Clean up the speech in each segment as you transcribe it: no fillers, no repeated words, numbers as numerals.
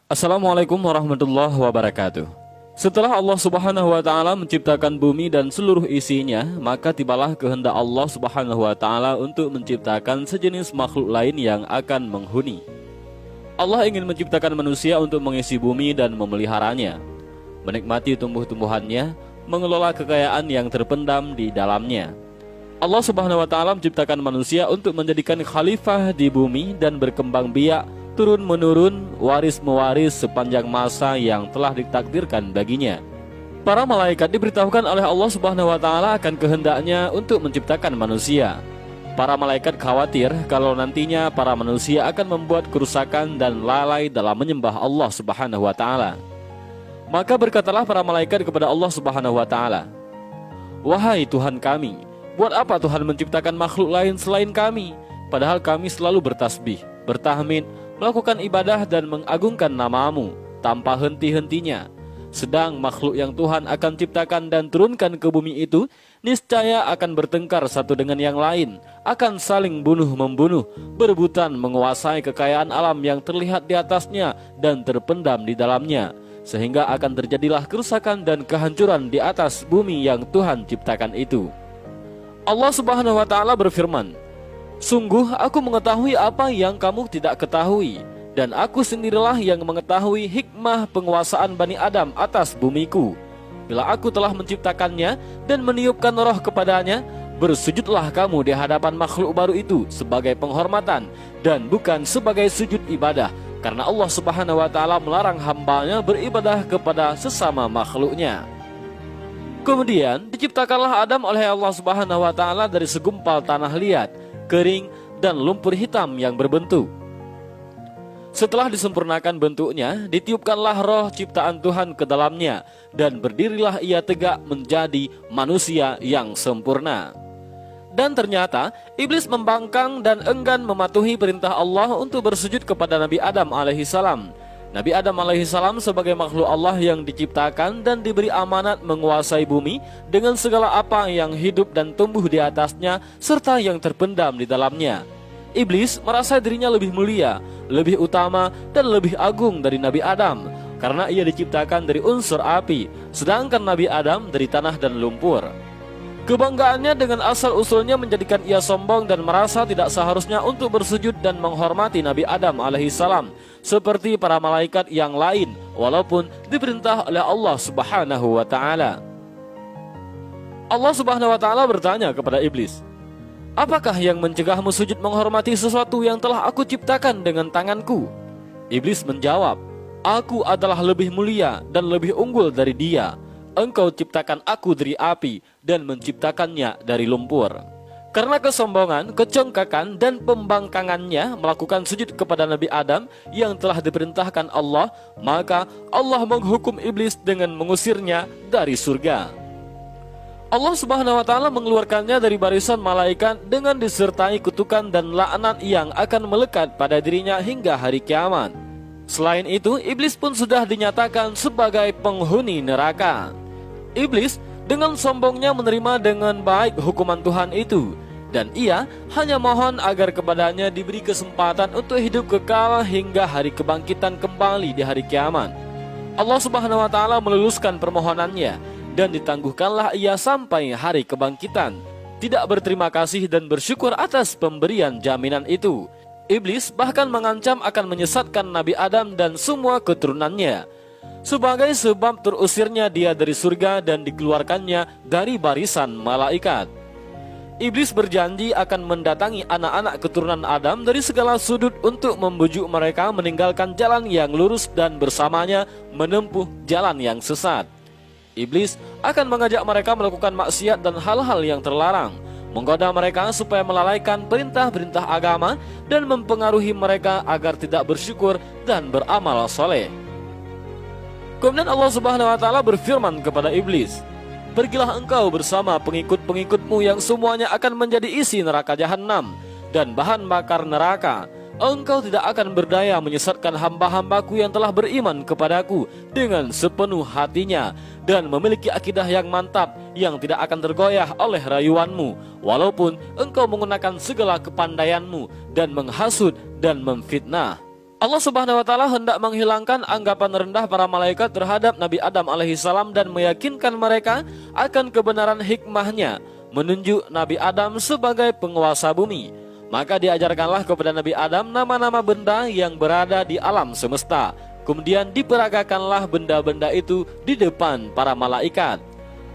Assalamualaikum warahmatullahi wabarakatuh. Setelah Allah Subhanahu wa taala menciptakan bumi dan seluruh isinya, maka tibalah kehendak Allah Subhanahu wa taala untuk menciptakan sejenis makhluk lain yang akan menghuni. Allah ingin menciptakan manusia untuk mengisi bumi dan memeliharanya, menikmati tumbuh-tumbuhannya, mengelola kekayaan yang terpendam di dalamnya. Allah Subhanahu wa taala menciptakan manusia untuk menjadikan khalifah di bumi dan berkembang biak turun-menurun, waris-mewaris sepanjang masa yang telah ditakdirkan baginya. Para malaikat diberitahukan oleh Allah Subhanahu wa taala akan kehendaknya untuk menciptakan manusia. Para malaikat khawatir kalau nantinya para manusia akan membuat kerusakan dan lalai dalam menyembah Allah Subhanahu wa taala. Maka berkatalah para malaikat kepada Allah Subhanahu wa taala, "Wahai Tuhan kami, buat apa Tuhan menciptakan makhluk lain selain kami? Padahal kami selalu bertasbih, bertahmid, melakukan ibadah dan mengagungkan nama-Mu tanpa henti-hentinya. Sedang makhluk yang Tuhan akan ciptakan dan turunkan ke bumi itu niscaya akan bertengkar satu dengan yang lain, akan saling bunuh-membunuh, berebutan menguasai kekayaan alam yang terlihat di atasnya dan terpendam di dalamnya, sehingga akan terjadilah kerusakan dan kehancuran di atas bumi yang Tuhan ciptakan itu." Allah Subhanahu wa taala berfirman, "Sungguh aku mengetahui apa yang kamu tidak ketahui, dan aku sendirilah yang mengetahui hikmah penguasaan Bani Adam atas bumiku. Bila aku telah menciptakannya dan meniupkan roh kepadanya, bersujudlah kamu di hadapan makhluk baru itu sebagai penghormatan dan bukan sebagai sujud ibadah, karena Allah Subhanahu wa taala melarang hambanya beribadah kepada sesama makhluknya." Kemudian diciptakanlah Adam oleh Allah Subhanahu wa taala dari segumpal tanah liat, kering, dan lumpur hitam yang berbentuk. Setelah disempurnakan bentuknya, ditiupkanlah roh ciptaan Tuhan ke dalamnya, dan berdirilah ia tegak menjadi manusia yang sempurna. Dan ternyata iblis membangkang dan enggan mematuhi perintah Allah untuk bersujud kepada Nabi Adam alaihissalam. Nabi Adam alaihissalam sebagai makhluk Allah yang diciptakan dan diberi amanat menguasai bumi dengan segala apa yang hidup dan tumbuh di atasnya serta yang terpendam di dalamnya. Iblis merasa dirinya lebih mulia, lebih utama, dan lebih agung dari Nabi Adam karena ia diciptakan dari unsur api, sedangkan Nabi Adam dari tanah dan lumpur. Kebanggaannya dengan asal-usulnya menjadikan ia sombong dan merasa tidak seharusnya untuk bersujud dan menghormati Nabi Adam alaihissalam seperti para malaikat yang lain, walaupun diperintah oleh Allah Subhanahu wa taala. Allah Subhanahu wa taala bertanya kepada iblis, "Apakah yang mencegahmu sujud menghormati sesuatu yang telah aku ciptakan dengan tanganku?" Iblis menjawab, "Aku adalah lebih mulia dan lebih unggul dari dia. Engkau ciptakan aku dari api dan menciptakannya dari lumpur." Karena kesombongan, kecongkakan, dan pembangkangannya melakukan sujud kepada Nabi Adam yang telah diperintahkan Allah, maka Allah menghukum iblis dengan mengusirnya dari surga. Allah Subhanahu wa taala mengeluarkannya dari barisan malaikat dengan disertai kutukan dan laknat yang akan melekat pada dirinya hingga hari kiamat. Selain itu, iblis pun sudah dinyatakan sebagai penghuni neraka. Iblis dengan sombongnya menerima dengan baik hukuman Tuhan itu, dan ia hanya mohon agar kepadanya diberi kesempatan untuk hidup kekal hingga hari kebangkitan kembali di hari kiamat. Allah Subhanahu wa taala meluluskan permohonannya dan ditangguhkanlah ia sampai hari kebangkitan, tidak berterima kasih dan bersyukur atas pemberian jaminan itu. Iblis bahkan mengancam akan menyesatkan Nabi Adam dan semua keturunannya sebagai sebab terusirnya dia dari surga dan dikeluarkannya dari barisan malaikat. Iblis berjanji akan mendatangi anak-anak keturunan Adam dari segala sudut untuk membujuk mereka meninggalkan jalan yang lurus dan bersamanya menempuh jalan yang sesat. Iblis akan mengajak mereka melakukan maksiat dan hal-hal yang terlarang, menggoda mereka supaya melalaikan perintah-perintah agama dan mempengaruhi mereka agar tidak bersyukur dan beramal soleh. Kemudian Allah Subhanahu wa taala berfirman kepada iblis, "Pergilah engkau bersama pengikut-pengikutmu yang semuanya akan menjadi isi neraka jahanam dan bahan bakar neraka. Engkau tidak akan berdaya menyesatkan hamba-hambaku yang telah beriman kepadaku dengan sepenuh hatinya dan memiliki akidah yang mantap yang tidak akan tergoyah oleh rayuanmu, walaupun engkau menggunakan segala kepandaianmu dan menghasut dan memfitnah." Allah Subhanahu wa taala hendak menghilangkan anggapan rendah para malaikat terhadap Nabi Adam alaihissalam dan meyakinkan mereka akan kebenaran hikmahnya menunjuk Nabi Adam sebagai penguasa bumi. Maka diajarkanlah kepada Nabi Adam nama-nama benda yang berada di alam semesta. Kemudian diperagakanlah benda-benda itu di depan para malaikat.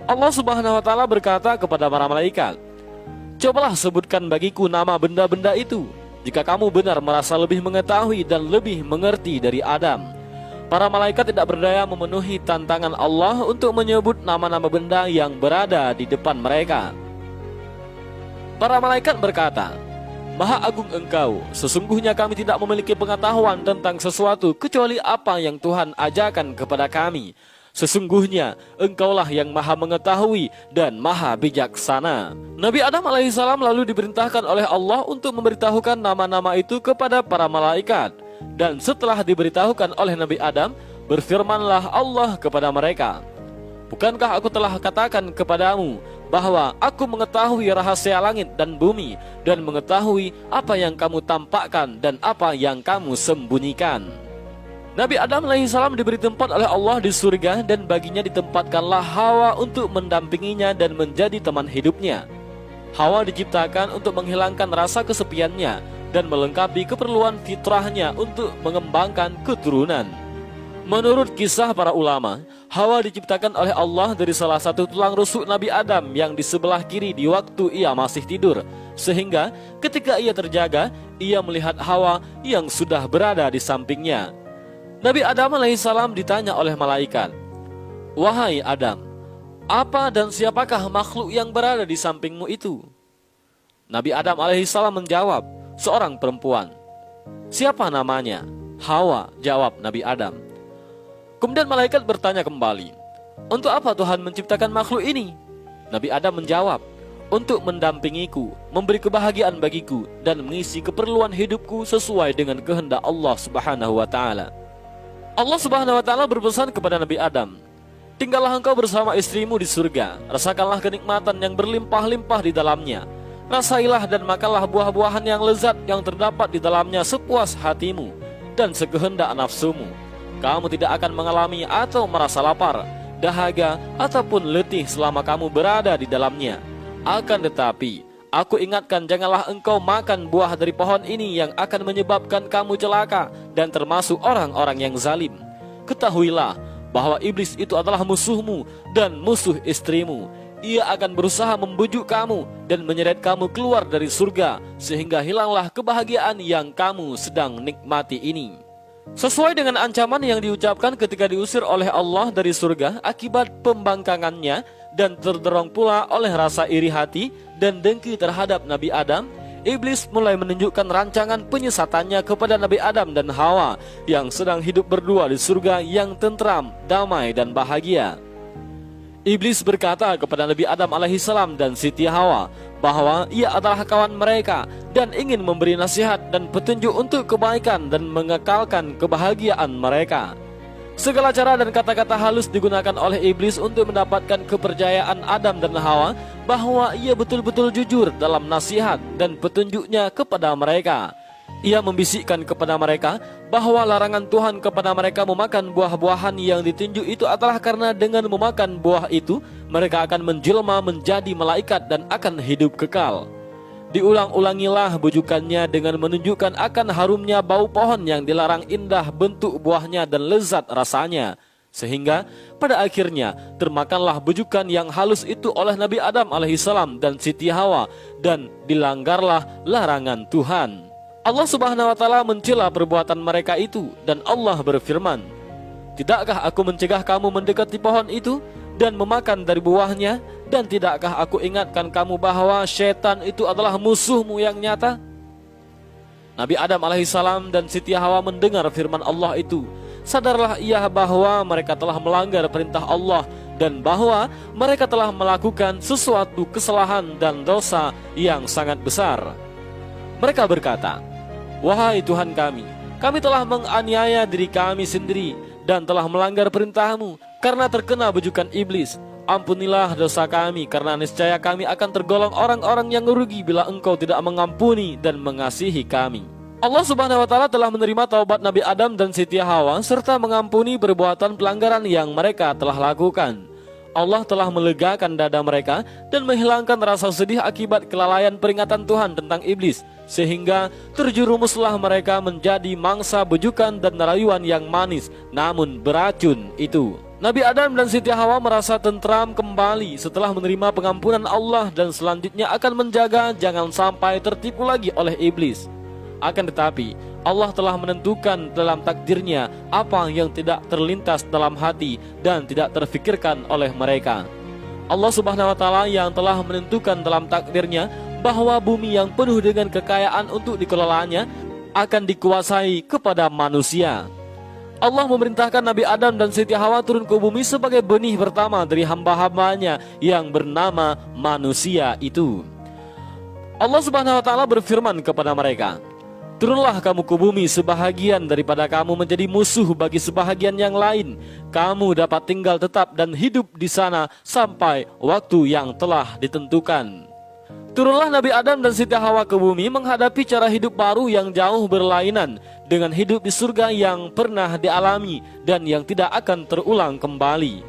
Allah Subhanahu wa taala berkata kepada para malaikat, "Cobalah sebutkan bagiku nama benda-benda itu, jika kamu benar merasa lebih mengetahui dan lebih mengerti dari Adam." Para malaikat tidak berdaya memenuhi tantangan Allah untuk menyebut nama-nama benda yang berada di depan mereka. Para malaikat berkata, "Maha agung Engkau, sesungguhnya kami tidak memiliki pengetahuan tentang sesuatu kecuali apa yang Tuhan ajarkan kepada kami. Sesungguhnya Engkaulah yang maha mengetahui dan maha bijaksana." Nabi Adam alaihissalam lalu diperintahkan oleh Allah untuk memberitahukan nama-nama itu kepada para malaikat. Dan setelah diberitahukan oleh Nabi Adam, berfirmanlah Allah kepada mereka, "Bukankah aku telah katakan kepadamu bahwa aku mengetahui rahasia langit dan bumi dan mengetahui apa yang kamu tampakkan dan apa yang kamu sembunyikan?" Nabi Adam alaihissalam diberi tempat oleh Allah di surga dan baginya ditempatkanlah Hawa untuk mendampinginya dan menjadi teman hidupnya. Hawa diciptakan untuk menghilangkan rasa kesepiannya dan melengkapi keperluan fitrahnya untuk mengembangkan keturunan. Menurut kisah para ulama, Hawa diciptakan oleh Allah dari salah satu tulang rusuk Nabi Adam yang di sebelah kiri di waktu ia masih tidur, sehingga ketika ia terjaga, ia melihat Hawa yang sudah berada di sampingnya. Nabi Adam alaihissalam ditanya oleh malaikat, "Wahai Adam, apa dan siapakah makhluk yang berada di sampingmu itu?" Nabi Adam alaihissalam menjawab, "Seorang perempuan." "Siapa namanya?" "Hawa," jawab Nabi Adam. Kemudian malaikat bertanya kembali, "Untuk apa Tuhan menciptakan makhluk ini?" Nabi Adam menjawab, "Untuk mendampingiku, memberi kebahagiaan bagiku, dan mengisi keperluan hidupku sesuai dengan kehendak Allah Subhanahu wa taala." Allah Subhanahu wa taala berpesan kepada Nabi Adam, "Tinggallah engkau bersama istrimu di surga, rasakanlah kenikmatan yang berlimpah-limpah di dalamnya. Rasailah dan makanlah buah-buahan yang lezat yang terdapat di dalamnya sepuas hatimu dan sekehendak nafsumu. Kamu tidak akan mengalami atau merasa lapar, dahaga, ataupun letih selama kamu berada di dalamnya. Akan tetapi, aku ingatkan janganlah engkau makan buah dari pohon ini yang akan menyebabkan kamu celaka dan termasuk orang-orang yang zalim. Ketahuilah bahwa iblis itu adalah musuhmu dan musuh istrimu. Ia akan berusaha membujuk kamu dan menyeret kamu keluar dari surga sehingga hilanglah kebahagiaan yang kamu sedang nikmati ini." Sesuai dengan ancaman yang diucapkan ketika diusir oleh Allah dari surga akibat pembangkangannya dan terdorong pula oleh rasa iri hati dan dengki terhadap Nabi Adam, iblis mulai menunjukkan rancangan penyesatannya kepada Nabi Adam dan Hawa yang sedang hidup berdua di surga yang tentram, damai dan bahagia. Iblis berkata kepada Nabi Adam alaihissalam dan Siti Hawa bahwa ia adalah kawan mereka dan ingin memberi nasihat dan petunjuk untuk kebaikan dan mengekalkan kebahagiaan mereka. Segala cara dan kata-kata halus digunakan oleh iblis untuk mendapatkan kepercayaan Adam dan Hawa bahwa ia betul-betul jujur dalam nasihat dan petunjuknya kepada mereka. Ia membisikkan kepada mereka bahwa larangan Tuhan kepada mereka memakan buah-buahan yang ditunjuk itu adalah karena dengan memakan buah itu mereka akan menjelma menjadi malaikat dan akan hidup kekal. Diulang-ulangilah bujukannya dengan menunjukkan akan harumnya bau pohon yang dilarang, indah bentuk buahnya dan lezat rasanya, sehingga pada akhirnya termakanlah bujukan yang halus itu oleh Nabi Adam alaihissalam dan Siti Hawa dan dilanggarlah larangan Tuhan. Allah Subhanahu wa taala mencela perbuatan mereka itu dan Allah berfirman, "Tidakkah aku mencegah kamu mendekati pohon itu dan memakan dari buahnya? Dan tidakkah aku ingatkan kamu bahwa syaitan itu adalah musuhmu yang nyata?" Nabi Adam alaihissalam dan Siti Hawa mendengar firman Allah itu. Sadarlah ia bahwa mereka telah melanggar perintah Allah dan bahwa mereka telah melakukan sesuatu kesalahan dan dosa yang sangat besar. Mereka berkata, "Wahai Tuhan kami telah menganiaya diri kami sendiri dan telah melanggar perintah-Mu karena terkena bujukan iblis. Ampunilah dosa kami, karena niscaya kami akan tergolong orang-orang yang rugi bila Engkau tidak mengampuni dan mengasihi kami." Allah Subhanahu wa taala telah menerima taubat Nabi Adam dan Siti Hawa serta mengampuni perbuatan pelanggaran yang mereka telah lakukan. Allah telah melegakan dada mereka dan menghilangkan rasa sedih akibat kelalaian peringatan Tuhan tentang iblis, sehingga terjerumuslah mereka menjadi mangsa bujukan dan rayuan yang manis namun beracun itu. Nabi Adam dan Siti Hawa merasa tentram kembali setelah menerima pengampunan Allah dan selanjutnya akan menjaga jangan sampai tertipu lagi oleh iblis. Akan tetapi Allah telah menentukan dalam takdirnya apa yang tidak terlintas dalam hati dan tidak terfikirkan oleh mereka. Allah Subhanahu wa taala yang telah menentukan dalam takdirnya bahwa bumi yang penuh dengan kekayaan untuk dikelolanya akan dikuasai kepada manusia. Allah memerintahkan Nabi Adam dan Siti Hawa turun ke bumi sebagai benih pertama dari hamba-hambanya yang bernama manusia itu. Allah Subhanahu wa taala berfirman kepada mereka, "Turunlah kamu ke bumi, sebahagian daripada kamu menjadi musuh bagi sebahagian yang lain. Kamu dapat tinggal tetap dan hidup di sana sampai waktu yang telah ditentukan." Turunlah Nabi Adam dan Siti Hawa ke bumi menghadapi cara hidup baru yang jauh berlainan dengan hidup di surga yang pernah dialami dan yang tidak akan terulang kembali.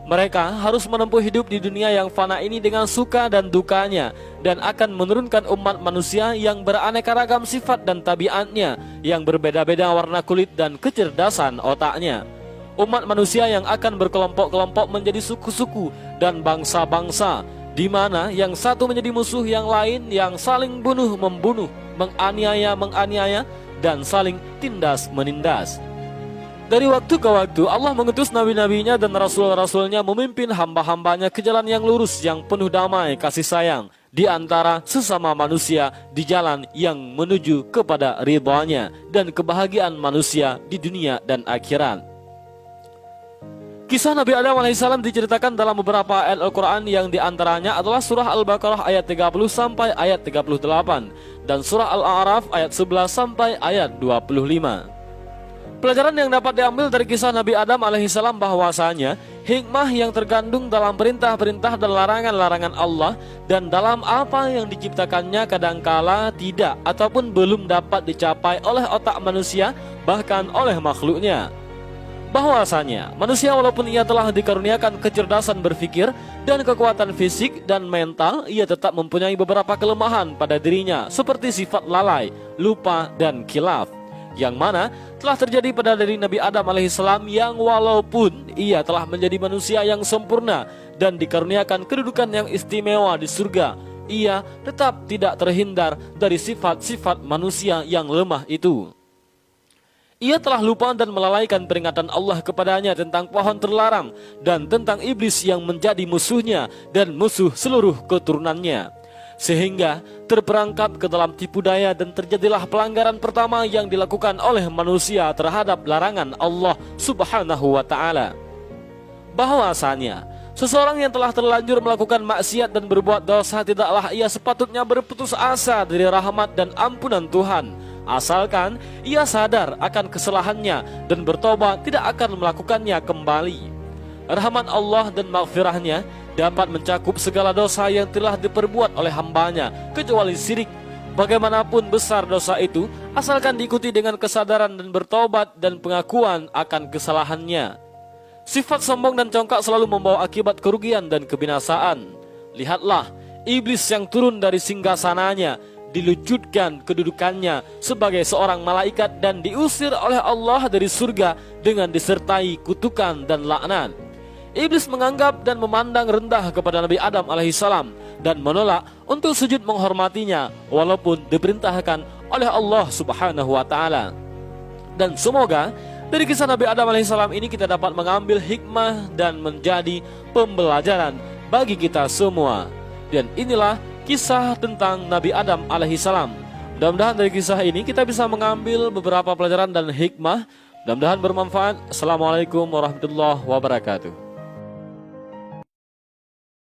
Mereka harus menempuh hidup di dunia yang fana ini dengan suka dan dukanya, dan akan menurunkan umat manusia yang beraneka ragam sifat dan tabiatnya, yang berbeda-beda warna kulit dan kecerdasan otaknya. Umat manusia yang akan berkelompok-kelompok menjadi suku-suku dan bangsa-bangsa, di mana yang satu menjadi musuh yang lain, yang saling bunuh-membunuh, menganiaya-menganiaya, dan saling tindas-menindas. Dari waktu ke waktu Allah mengutus nabi-nabinya dan rasul-rasulnya memimpin hamba-hambanya ke jalan yang lurus yang penuh damai kasih sayang di antara sesama manusia di jalan yang menuju kepada ridha-Nya dan kebahagiaan manusia di dunia dan akhirat. Kisah Nabi Adam alaihissalam diceritakan dalam beberapa ayat Al-Quran yang diantaranya adalah surah Al-Baqarah ayat 30 sampai ayat 38 dan surah Al-A'raf ayat 11 sampai ayat 25. Pelajaran yang dapat diambil dari kisah Nabi Adam alaihissalam bahwasanya hikmah yang terkandung dalam perintah-perintah dan larangan-larangan Allah dan dalam apa yang diciptakannya kadangkala tidak ataupun belum dapat dicapai oleh otak manusia, bahkan oleh makhluknya. Bahwasanya manusia walaupun ia telah dikaruniakan kecerdasan berpikir dan kekuatan fisik dan mental, ia tetap mempunyai beberapa kelemahan pada dirinya seperti sifat lalai, lupa, dan khilaf, yang mana telah terjadi pada diri Nabi Adam alaihissalam yang walaupun ia telah menjadi manusia yang sempurna dan dikaruniakan kedudukan yang istimewa di surga, ia tetap tidak terhindar dari sifat-sifat manusia yang lemah itu. Ia telah lupa dan melalaikan peringatan Allah kepadanya tentang pohon terlarang dan tentang iblis yang menjadi musuhnya dan musuh seluruh keturunannya, sehingga terperangkap ke dalam tipu daya dan terjadilah pelanggaran pertama yang dilakukan oleh manusia terhadap larangan Allah Subhanahu wa taala. Bahwasanya seseorang yang telah terlanjur melakukan maksiat dan berbuat dosa, tidaklah ia sepatutnya berputus asa dari rahmat dan ampunan Tuhan, asalkan ia sadar akan kesalahannya dan bertobat tidak akan melakukannya kembali. Rahmat Allah dan maghfirahnya dapat mencakup segala dosa yang telah diperbuat oleh hambanya, kecuali syirik. Bagaimanapun besar dosa itu, asalkan diikuti dengan kesadaran dan bertobat dan pengakuan akan kesalahannya. Sifat sombong dan congkak selalu membawa akibat kerugian dan kebinasaan. Lihatlah, iblis yang turun dari singgasananya, dilucutkan kedudukannya sebagai seorang malaikat dan diusir oleh Allah dari surga dengan disertai kutukan dan laknat. Iblis menganggap dan memandang rendah kepada Nabi Adam alaihissalam dan menolak untuk sujud menghormatinya walaupun diperintahkan oleh Allah Subhanahu wa taala. Dan semoga dari kisah Nabi Adam alaihissalam ini kita dapat mengambil hikmah dan menjadi pembelajaran bagi kita semua. Dan inilah kisah tentang Nabi Adam alaihissalam. Mudah-mudahan dari kisah ini kita bisa mengambil beberapa pelajaran dan hikmah. Mudah-mudahan bermanfaat. Assalamualaikum warahmatullahi wabarakatuh.